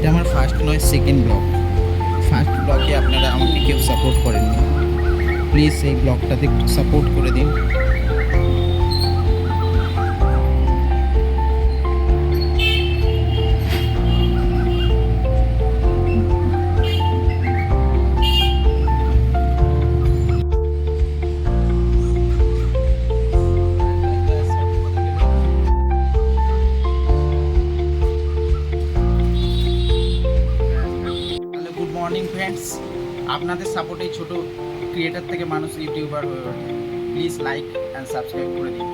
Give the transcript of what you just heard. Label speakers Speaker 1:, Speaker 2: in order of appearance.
Speaker 1: এটা আমার ফার্স্ট নয়, সেকেন্ড ব্লগ। ফার্স্ট ব্লগে আপনারা আমাকে কেউ সাপোর্ট করেননি, প্লিজ এই ব্লগটাতে একটু সাপোর্ট করে দিন। তাহলে গুড মর্নিং ফ্রেন্ডস, আপনাদের সাপোর্টেই ছোট ক্রিয়েটার থেকে মানুষ ইউটিউবার হয়ে ওঠে। প্লিজ লাইক অ্যান্ড সাবস্ক্রাইব করে দিন।